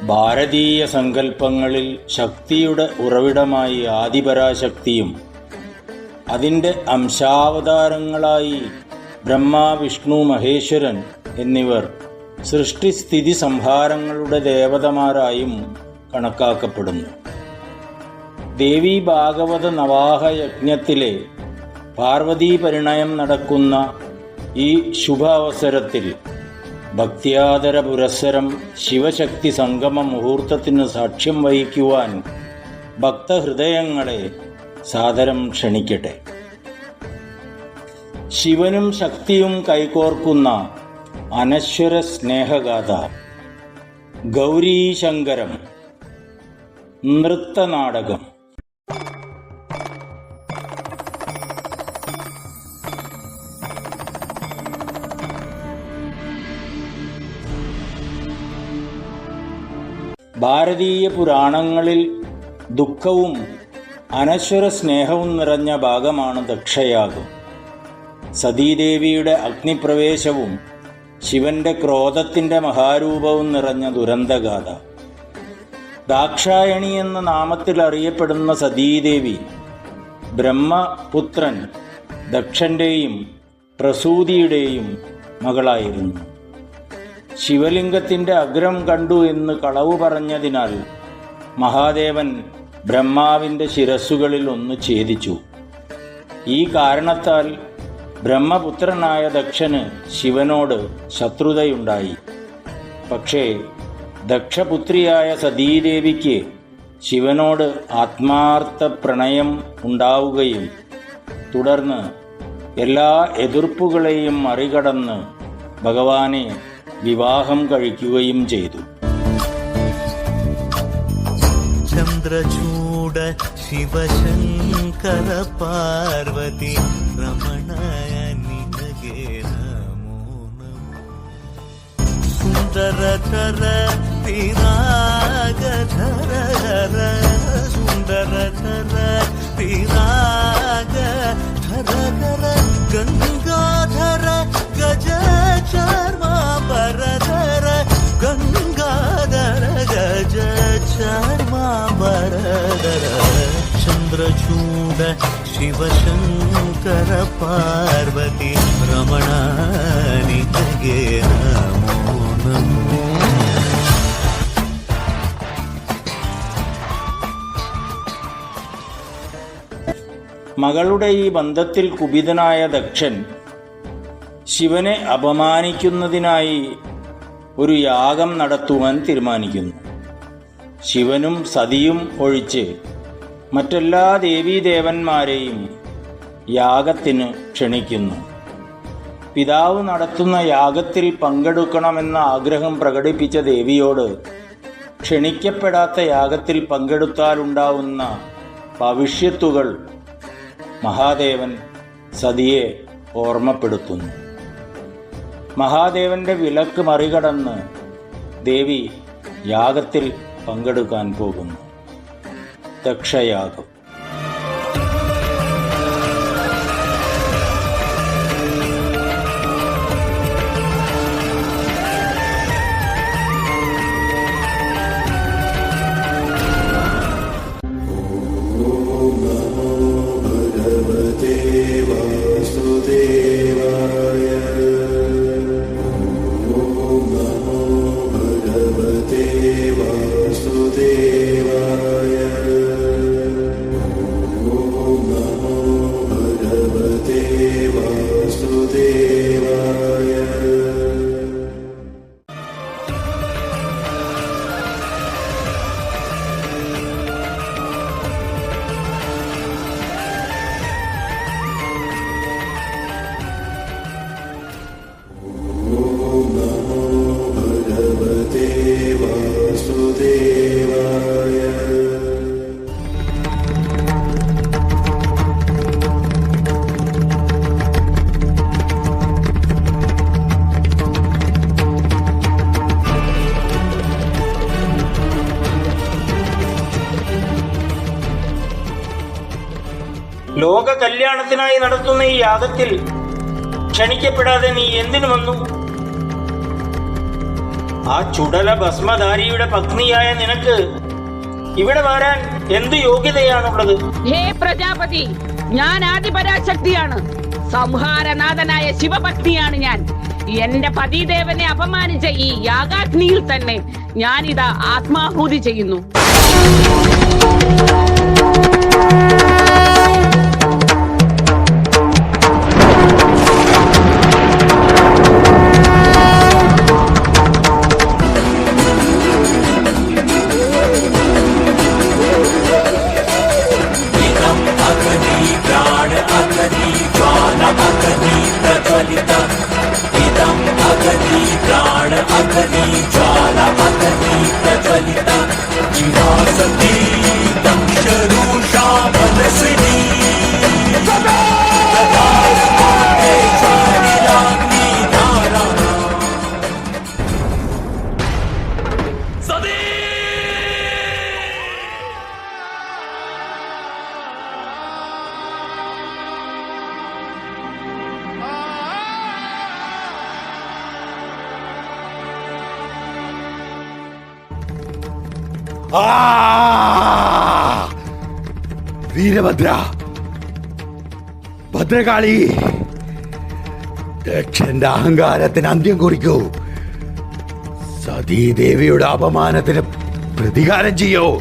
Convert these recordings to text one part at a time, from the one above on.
ഭാരതീയ സങ്കല്പങ്ങളിൽ ശക്തിയുടെ ഉറവിടമായി ആദിപരാശക്തിയും അതിൻ്റെ അംശാവതാരങ്ങളായി ബ്രഹ്മ, വിഷ്ണു, മഹേശ്വരൻ എന്നിവർ സൃഷ്ടിസ്ഥിതി സംഹാരങ്ങളുടെ ദേവതമാരായും കണക്കാക്കപ്പെടുന്നു. ദേവീ ഭാഗവത നവാഹ യജ്ഞത്തിലെ പാർവതീ പരിണയം നടക്കുന്ന ഈ ശുഭ അവസരത്തിൽ ഭക്തിയാദര പുരസ്സരം ശിവശക്തി സംഗമ മുഹൂർത്തത്തിന് സാക്ഷ്യം വഹിക്കുവാൻ ഭക്തഹൃദയങ്ങളെ സാദരം ക്ഷണിക്കട്ടെ. ശിവനും ശക്തിയും കൈകോർക്കുന്ന അനശ്വര സ്നേഹഗാഥ ഗൗരീശങ്കരം നൃത്തനാടകം. ഭാരതീയ പുരാണങ്ങളിൽ ദുഃഖവും അനശ്വര സ്നേഹവും നിറഞ്ഞ ഭാഗമാണ് ദക്ഷയാഗം. സതീദേവിയുടെ അഗ്നിപ്രവേശവും ശിവന്റെ ക്രോധത്തിൻ്റെ മഹാരൂപവും നിറഞ്ഞ ദുരന്തഗാഥ. ദാക്ഷായണി എന്ന നാമത്തിൽ അറിയപ്പെടുന്ന സതീദേവി ബ്രഹ്മപുത്രൻ ദക്ഷൻ്റെയും പ്രസൂതിയുടെയും മകളായിരുന്നു. ശിവലിംഗത്തിൻ്റെ അഗ്രം കണ്ടു എന്ന് കളവു പറഞ്ഞതിനാൽ മഹാദേവൻ ബ്രഹ്മാവിൻ്റെ ശിരസ്സുകളിൽ ഒന്ന് ഛേദിച്ചു. ഈ കാരണത്താൽ ബ്രഹ്മപുത്രനായ ദക്ഷന് ശിവനോട് ശത്രുതയുണ്ടായി. പക്ഷേ ദക്ഷപുത്രിയായ സതീദേവിക്ക് ശിവനോട് ആത്മാർത്ഥ പ്രണയം ഉണ്ടാവുകയും തുടർന്ന് എല്ലാ എതിർപ്പുകളെയും മറികടന്ന് ഭഗവാനെ വിവാഹം കഴിക്കുകയും ചെയ്തു. ചന്ദ്രചൂഡ ശിവശങ്കര പാർവതി രമണയ നിനഗേ നമോ നമോ. സുന്ദരധര വിരാഗധര സുന്ദരധര വിരാഗധര ഗംഗാധര ഗജ ചർമാംബരധര ഗംഗാധര ഗജ ചർമാംബരധര. ചന്ദ്രചൂഡ ശിവശങ്കര പാർവതി രമണ നിനഗേ നമോ നമോ. മകളുടെ ഈ ബന്ധത്തിൽ കുപിതനായ ദക്ഷൻ ശിവനെ അപമാനിക്കുന്നതിനായി ഒരു യാഗം നടത്തുവാൻ തീരുമാനിക്കുന്നു. ശിവനും സതിയും ഒഴിച്ച് മറ്റെല്ലാ ദേവീദേവന്മാരെയും യാഗത്തിന് ക്ഷണിക്കുന്നു. പിതാവ് നടത്തുന്ന യാഗത്തിൽ പങ്കെടുക്കണമെന്ന ആഗ്രഹം പ്രകടിപ്പിച്ച ദേവിയോട് ക്ഷണിക്കപ്പെടാത്ത യാഗത്തിൽ പങ്കെടുത്താലുണ്ടാവുന്ന ഭവിഷ്യത്തുകൾ മഹാദേവൻ സതിയെ ഓർമ്മപ്പെടുത്തുന്നു. മഹാദേവന്റെ വിലക്ക് മറികടന്ന് ദേവി യാഗത്തിൽ പങ്കെടുക്കാൻ പോകുന്നു. ദക്ഷയാഗം. ലോക കല്യാണത്തിനായി നടത്തുന്ന ഈ യാഗത്തിൽ ക്ഷണിക്കപ്പെടാതെ നീ എന്തിനു വന്നു? ആ ചുടല ഭസ്മധാരിയുടെ പത്നിയായ നിനക്ക് ഇവിടെ വരാൻ എന്ത് യോഗ്യതയാണുള്ളത്? ഹേ പ്രജാപതി, ഞാൻ ആദിപരാശക്തിയാണ്. സംഹാരനാഥനായ ശിവഭക്തിയാണ് ഞാൻ. എന്റെ പതിദേവനെ അപമാനിച്ച ഈ യാഗാഗ്നിയിൽ തന്നെ ഞാനിതാ ആത്മാഹൂതി ചെയ്യുന്നു. വീരഭദ്ര, ഭദ്രകാളി, ദക്ഷന്റെ അഹങ്കാരത്തിന് അന്ത്യം കുറിക്കൂ. സതീദേവിയുടെ അപമാനത്തിന് പ്രതികാരം ചെയ്യൂ.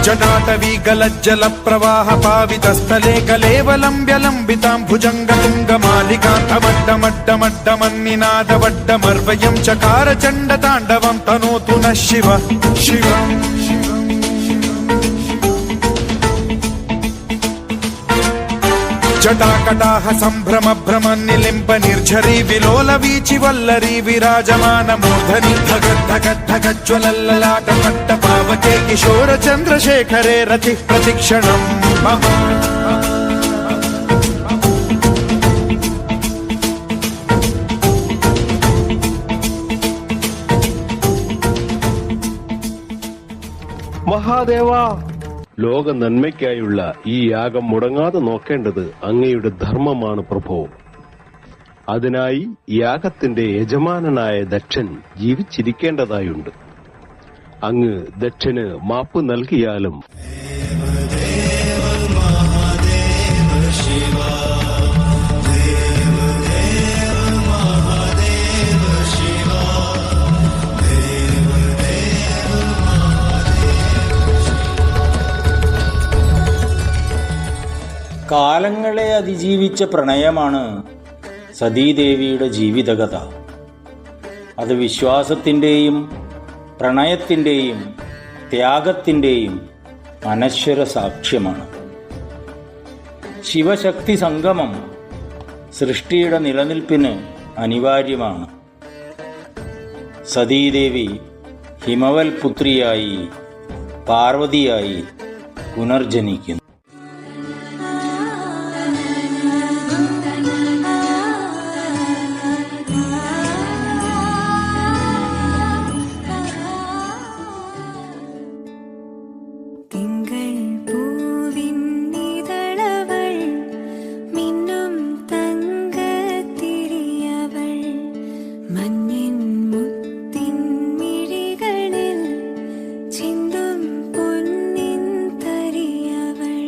जटाटवीगलज्जल प्रवाह पावितस्थले कलेवलम्ब्यलम्बिताम्भुजङ्गतुङ्गमालिकान्तमड्डमड्डमड्डमन्निनादवड्डमर्वयं चकार चण्डताण्डवं तनोतु नः शिव शिवम्. जटाकटाह सम्भ्रम भ्रम निलिम्ब निर्झरी विलोल वीचि वल्लरी विराजमान मूर्धनि धगत् धगत् धगज्ज्वलल्ललाट पट्ट पावके किशोर चन्द्रशेखरे रतिः प्रतिक्षणम् मम. മഹാദേവാ, ലോക നന്മയ്ക്കായുള്ള ഈ യാഗം മുടങ്ങാതെ നോക്കേണ്ടത് അങ്ങയുടെ ധർമ്മമാണ് പ്രഭോ. അതിനായി യാഗത്തിന്റെ യജമാനനായ ദക്ഷൻ ജീവിച്ചിരിക്കേണ്ടതായുണ്ട്. അങ്ങ് ദക്ഷന് മാപ്പ് നൽകിയാലും കാലങ്ങളെ അതിജീവിച്ച പ്രണയമാണ് സതീദേവിയുടെ ജീവിതകഥ. അത് വിശ്വാസത്തിൻ്റെയും പ്രണയത്തിൻ്റെയും ത്യാഗത്തിൻ്റെയും അനശ്വര സാക്ഷ്യമാണ്. ശിവശക്തി സംഗമം സൃഷ്ടിയുടെ നിലനിൽപ്പിന് അനിവാര്യമാണ്. സതീദേവി ഹിമവൽ പുത്രിയായി പാർവതിയായി പുനർജനിക്കുന്നു. ചിന്തും പൊന്നിൻ തരിയവൾ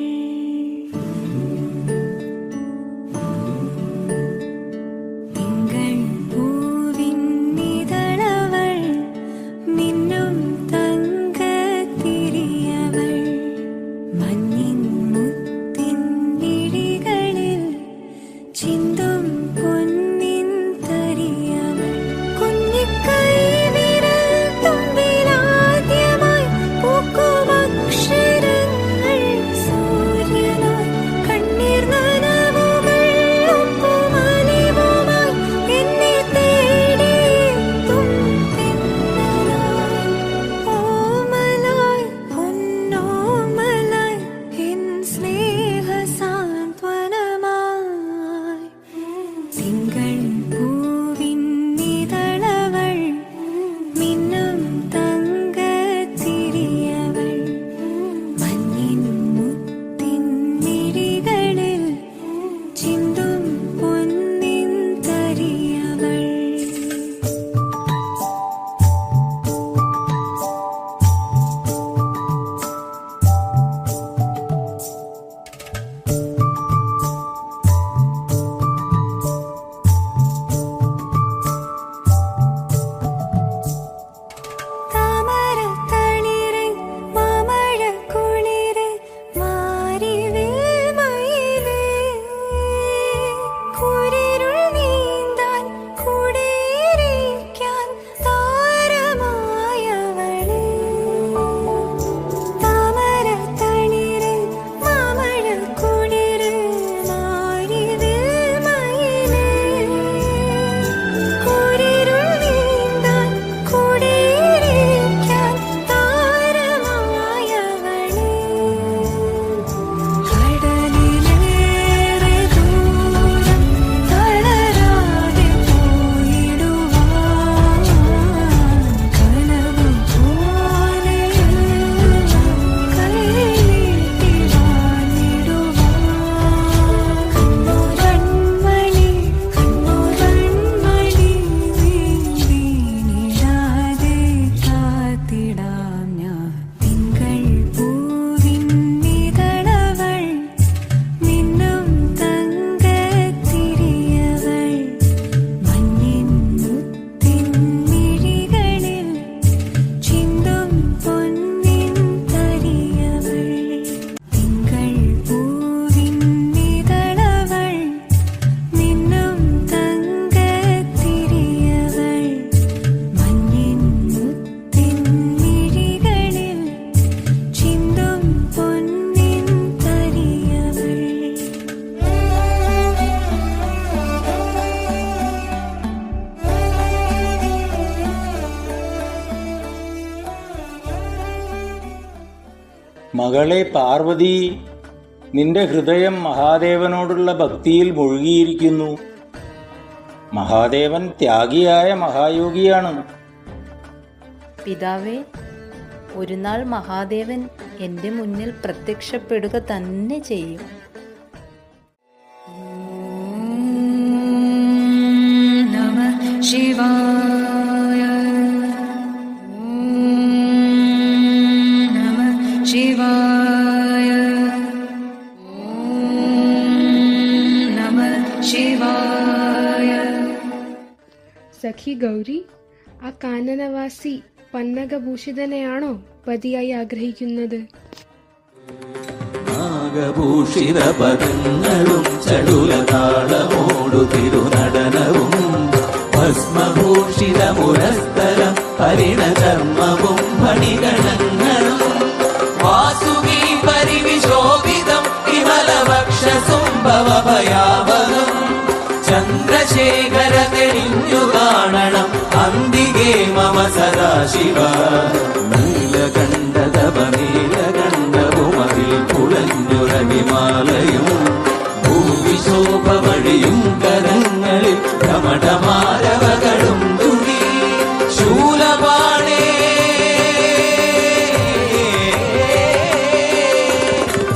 മകളെ പാർവതി, നിന്റെ ഹൃദയം മഹാദേവനോടുള്ള ഭക്തിയിൽ മുഴുകിയിരിക്കുന്നു. മഹാദേവൻ ത്യാഗിയായ മഹായോഗിയാണ്. പിതാവേ, ഒരു നാൾ മഹാദേവൻ എൻ്റെ മുന്നിൽ പ്രത്യക്ഷപ്പെടുക തന്നെ ചെയ്യും. ശിവായ ശിവായ ശിവായ. സഖി ഗൗരി, ആ കാനനവാസി പന്നകഭൂഷിതനെയാണോ പതിയായി ആഗ്രഹിക്കുന്നത്? നാഗഭൂഷിത പദങ്ങളും ചടുലതാളമോടു തിരുനടനവും ഭസ്മഭൂഷിത മുരസ്ഥലം പരിണചർമ്മവും മണിഗണങ്ങളും വാസുകി പരിവിശോഭിതം വിമലവക്ഷസുംഭവഭയാവഹം ചന്ദ്രശേഖര തെളിഞ്ഞു കാണണം അന്തികേ മമ സദാശിവ. നീലകണ്ഠതപ നീലകണ്ഠവുമതിൽ പുളഞ്ഞുറഹിമാലയും ഭൂവിശോഭ വഴിയും കരങ്ങളിൽ കമടമാരവകളും തുണി ശൂലപാണേ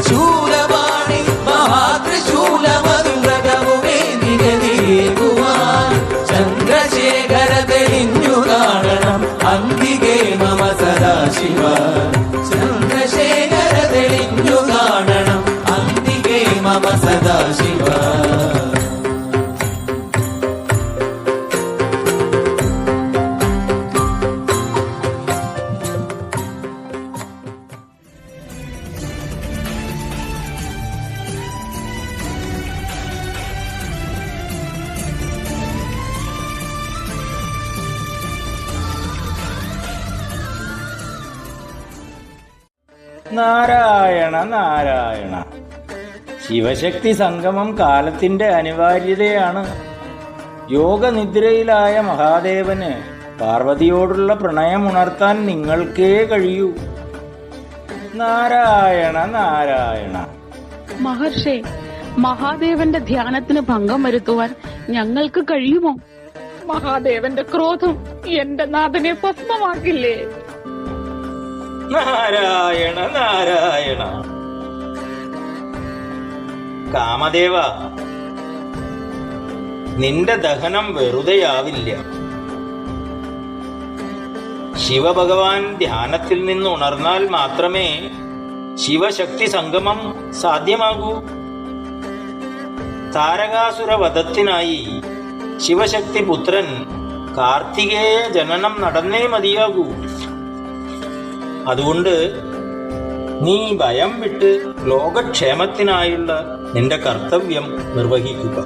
ശൂലപാണി മഹാത്രിശൂലമധുരകവുമേ നിഗതിയേകുവാൻ ചന്ദ്രശേഖര തെളിഞ്ഞു കാണണം അന്തികേ മമ സദാശിവ. ചന്ദ്രശേഖര തെളിഞ്ഞു കാണണം അന്തികേ മമ സദാശിവ. നാരായണ നാരായണ. ശിവശക്തി സംഗമം കാലത്തിന്റെ അനിവാര്യതയാണ്. യോഗനിദ്രയിലായ മഹാദേവന് പാർവതിയോടുള്ള പ്രണയം ഉണർത്താൻ നിങ്ങൾക്കേ കഴിയൂ. നാരായണ നാരായണ. മഹർഷേ, മഹാദേവന്റെ ധ്യാനത്തിന് ഭംഗം വരുത്തുവാൻ ഞങ്ങൾക്ക് കഴിയുമോ? മഹാദേവന്റെ ക്രോധം എന്റെ നാഥനെ ഭസ്മമാക്കില്ലേ? നാരായണ നാരായണ. കാമദേവ, നിന്റെ ദഹനം വെറുതെയാവില്ല. ശിവഭഗവാൻ ധ്യാനത്തിൽ നിന്ന് ഉണർന്നാൽ മാത്രമേ ശിവശക്തി സംഗമം സാധ്യമാകൂ. താരകാസുര വധത്തിനായി ശിവശക്തി പുത്രൻ കാർത്തികേയ ജനനം നടന്നേ മതിയാകൂ. അതുകൊണ്ട് നീ ഭയം വിട്ട് ലോകക്ഷേമത്തിനായുള്ള നിന്റെ കർത്തവ്യം നിർവഹിക്കുക.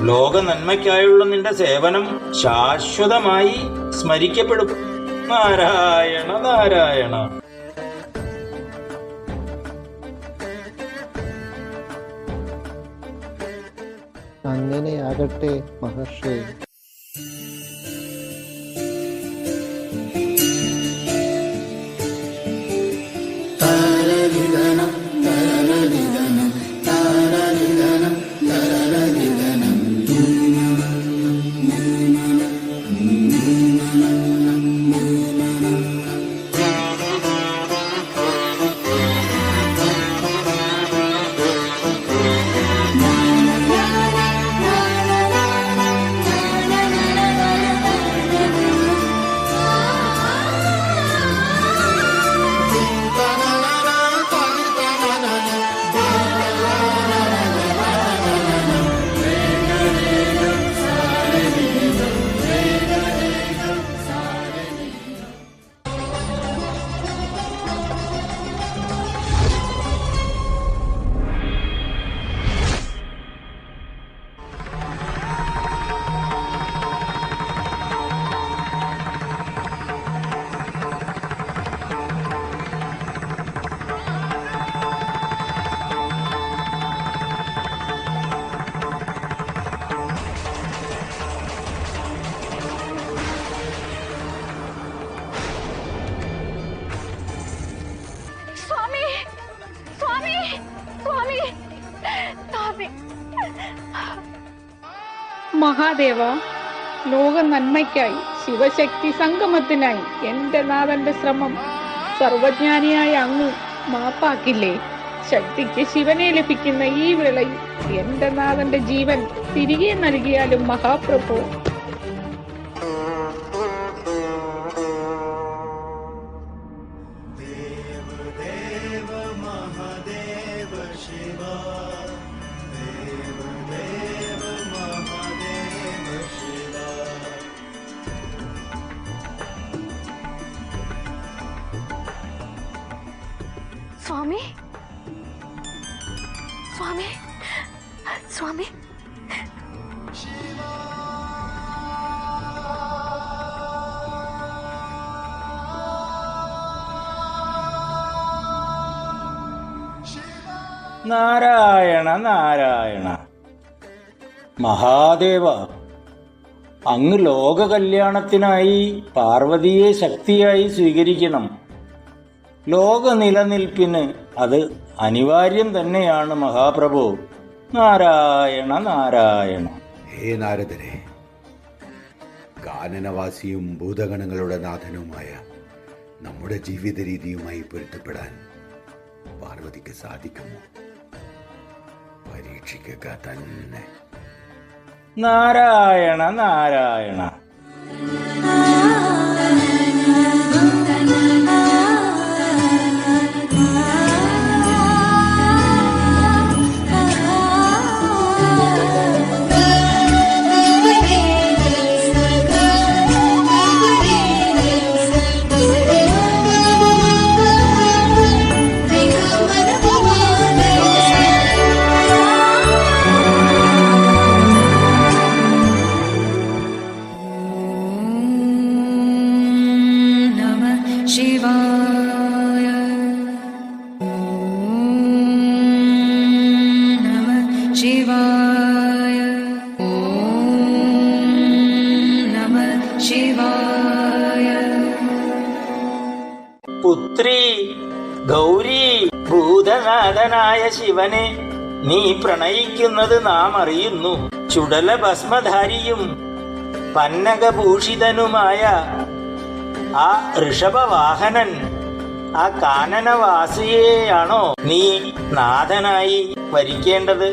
ലോക നന്മയ്ക്കായുള്ള നിന്റെ സേവനം ശാശ്വതമായി സ്മരിക്കപ്പെടും. നാരായണ നാരായണ. അങ്ങനെയാകട്ടെ മഹർഷി. മഹാദേവ, ലോക നന്മയ്ക്കായി, ശിവശക്തി സംഗമത്തിനായി എന്റെ നാഥന്റെ ശ്രമം സർവജ്ഞാനിയായ അങ്ങ് മാപ്പാക്കില്ലേ? ശക്തിക്ക് ശിവനെ ലഭിക്കുന്ന ഈ വേളയിൽ എന്റെ നാഥന്റെ ജീവൻ തിരികെ നൽകിയാലും മഹാപ്രഭു. സ്വാമി, സ്വാമി, സ്വാമി. നാരായണ നാരായണ. മഹാദേവ, അങ്ങ് ലോക കല്യാണത്തിനായി പാർവതിയെ ശക്തിയായി സ്വീകരിക്കണം. ലോക നിലനിൽപ്പിന് അത് അനിവാര്യം തന്നെയാണ് മഹാപ്രഭു. നാരായണ നാരായണ. ഹേ നാരദരെ, കാനനവാസിയും ഭൂതഗണങ്ങളുടെ നാഥനുമായ നമ്മുടെ ജീവിത രീതിയുമായി പൊരുത്തപ്പെടാൻ പാർവതിക്ക് സാധിക്കുമോ? പരീക്ഷിക്കുക തന്നെ. നാരായണ നാരായണ. शिवाय. नमः शिवाय. नमः शिवाय. പുത്രി ഗൗരി, ഭൂതനാഥനായ ശിവനെ നീ പ്രണയിക്കുന്നത് നാം അറിയുന്നു. ചുടല ഭസ്മധാരിയും പന്നകഭൂഷിതനുമായ ആ ഋഷഭവാഹനൻ, ആ കാനനവാസിയെയാണോ നീ നാഥനായി വരിക്കേണ്ടത്?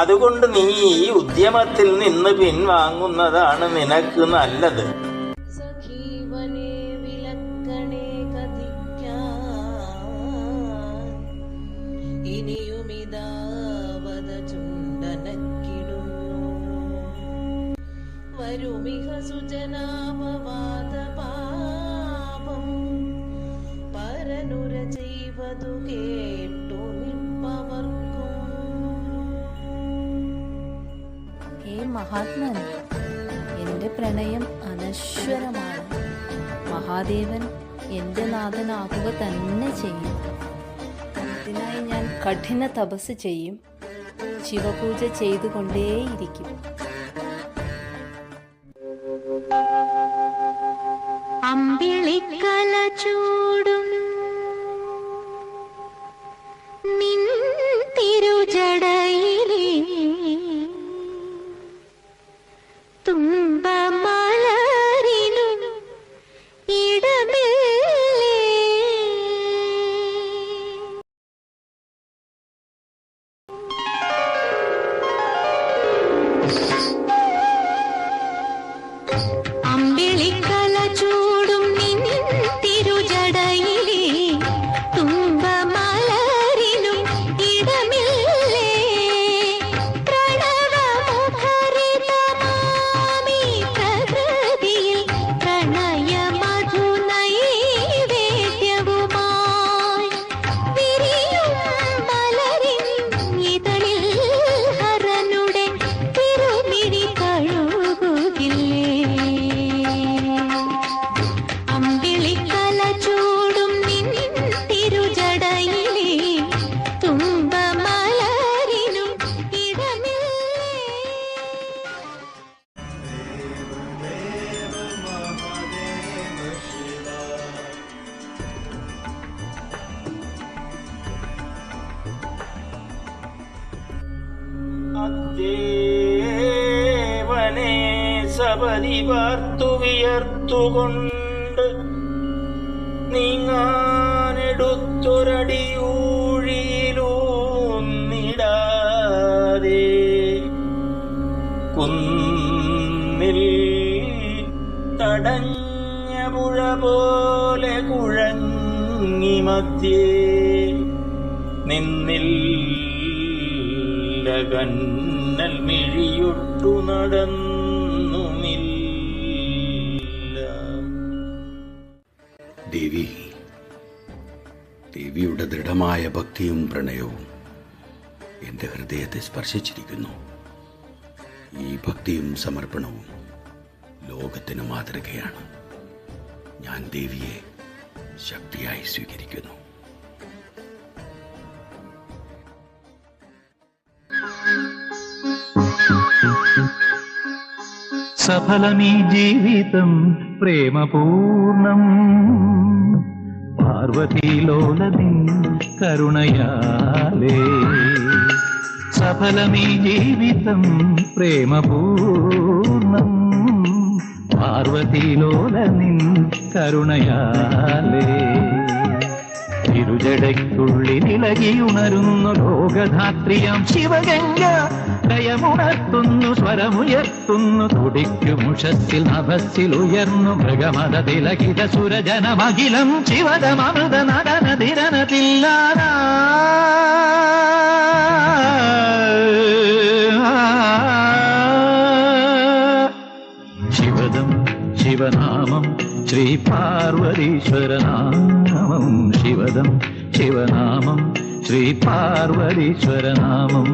അതുകൊണ്ട് നീ ഈ ഉദ്യമത്തിൽ നിന്ന് പിൻവാങ്ങുന്നതാണ് നിനക്ക് നല്ലത്. വരുമിഹ സുജനാപവാദ പാപം പരനുര ചെയ്വതു കേട്ടു നിപ്പവർക്കും. ഹേ മഹാത്മൻ, എന്റെ പ്രണയം അനശ്വരമാണ്. മഹാദേവൻ എന്റെ നാഥനാകുക തന്നെ ചെയ്യും. ഇതിനായി ഞാൻ കഠിന തപസ് ചെയ്യും. ശിവപൂജ ചെയ്തുകൊണ്ടേയിരിക്കും. അമ്പിളിക്കല ചൂടും നിൻ തിരുജടയിലെ തുമ്പമലരിലും ഇടമില്ലേ. അമ്പിളിക്കല ചൂടും നിൻ തിരുജടയിലെ നിറപതി പാർത്തു വിയർത്തുകൊണ്ട് നീങ്ങാനെടുത്തൊരടിയൂഴിയിലൂന്നിടാതെ കുന്നിൽ തടഞ്ഞ പുഴ പോലെ കുഴങ്ങി മധ്യേ നിന്നില്ല കന്നൽ മിഴിയൊട്ടു നടന്നുമില്ല. ദേവിയുടെ ദൃഢമായ ഭക്തിയും പ്രണയവും എൻ്റെ ഹൃദയത്തെ സ്പർശിച്ചിരിക്കുന്നു. ഈ ഭക്തിയും സമർപ്പണവും ലോകത്തിന് മാതൃകയാണ്. ഞാൻ ദേവിയെ ശക്തിയായി സ്വീകരിക്കുന്നു. സഫലമീ ജീവിതം പ്രേമപൂർണം പാർവതീലോലനീ കരുണയാലേ. സഫലമീ ജീവിതം പ്രേമപൂർണം പാർവതീലോലനീ കരുണയാലേ. ഇരുജടയ്ക്കുള്ളിലിളകിയുണരുന്നു ലോകധാത്രിയാം ശിവഗംഗ ലയമുണർത്തുന്നു സ്വരമുയർത്തുന്നു തുടിക്കുമുഷത്തിൽ നഭസ്സിൽ ഉയർന്നു മൃഗമത തിലകിത സുരജനമഖിലം ശിവതമൃത നടനതിരനതില്ലാതാ. ശിവദം ശിവനാമം ശ്രീ പാർവതീശ്വരനാമം. ശിവദം ശിവനാമം ശ്രീ പാർവതീശ്വരനാമം.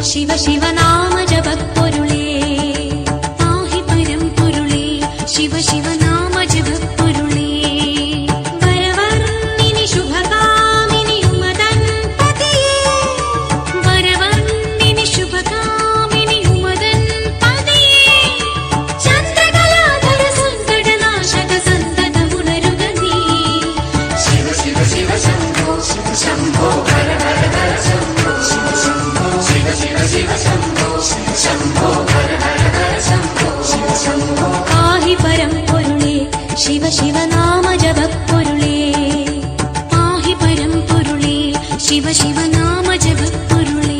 ശിവ ശിവനാമ ജപപ്പൊരുളേ പാഹി പരം പൊരുളേ. ശിവ ശിവനാമ ജപപ്പൊരുളേ വരവർണ്ണിനി ശുഭകാമിനി ഉമദൻ പതിയേ. വരവർണ്ണിനി ശുഭകാമിനി ഉമദൻ പതിയേ. ചന്ദ്രകലാധര സങ്കടനാശക സന്തതമുണരുക നീ. ശിവ ശിവ ശിവ ശംഭോ ശംഭോ ഹര ഹര ഹര ശംഭോ. ശിവ ശംഭോ ശിവ ശിവ ശിവ ശംഭോ ശംഭോ ഹര ഹര ഹര ശംഭോ. ശിവ ശംഭോ പാഹി പരം പൊരുളേ ശിവ ശിവനാമ ജപപ്പൊരുളേ പാഹി പരം പൊരുളേ. ശിവ ശിവനാമ ജപപ്പൊരുളേ.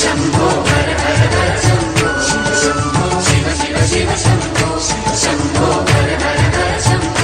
ശംഭോ ഹര ഹര ഹര ശംഭോ. ശിവ ശംഭോ ശിവ ശിവ ശംഭോ ശംഭോ ഹര ഹര ഹര ശംഭോ.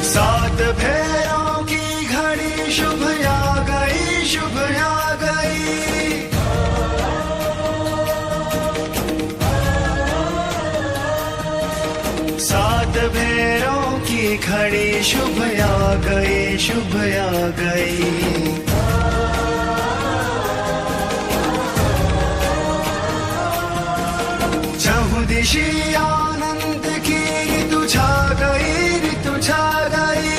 सात फेरों की घड़ी शुभ आ गई, शुभ आ गई। सात फेरों की घड़ी शुभ आ गई, शुभ आ गई। चहुदिशी आनंद की ऋतु छा गई, ऋतु छा गई।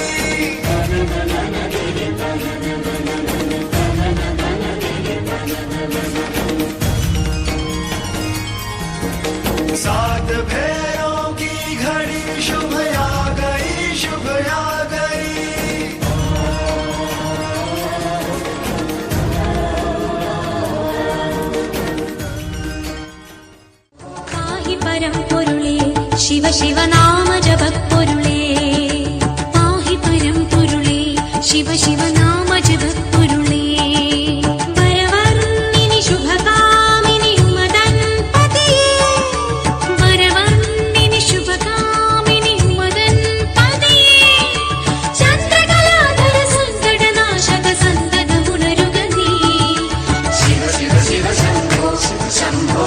सात फेरों की घड़ी शुभ आ गई, शुभ आ गई। पाहि परं पुरुळे शिव शिव नाम जपत्पुरुळे पाहि परं पुरुळे शिव शिव नाम जपत्पुरुळे वरवर्णिनि शुभकामिनि उमदन्पतिये वरवर्णिनि शुभकामिनि उमदन्पतिये चन्द्रकलाधर सङ्कटनाशक सन्ततमुनरुगति शिव शिव शिव शम्भो शम्भो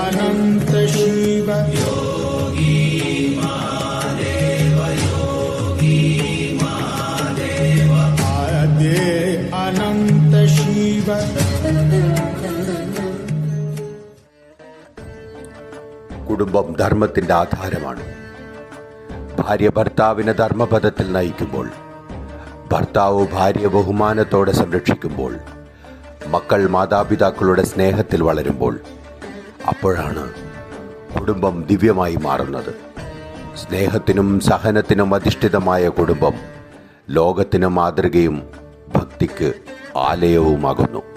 अनंत शिव अनंत शिव। കുടുംബം ധർമ്മത്തിന്റെ ആധാരമാണ്. ഭാര്യ ഭർത്താവിനെ ധർമ്മപഥത്തിൽ നയിക്കുമ്പോൾ, ഭർത്താവ് ഭാര്യയെ ബഹുമാനത്തോടെ സംരക്ഷിക്കുമ്പോൾ, മക്കൾ മാതാപിതാക്കളുടെ സ്നേഹത്തിൽ വളരുമ്പോൾ, അപ്പോഴാണ് കുടുംബം ദിവ്യമായി മാറുന്നത്. സ്നേഹത്തിനും സഹനത്തിനും അധിഷ്ഠിതമായ കുടുംബം ലോകത്തിന് മാതൃകയും ഭക്തിക്ക് ആലയവുമാകുന്നു.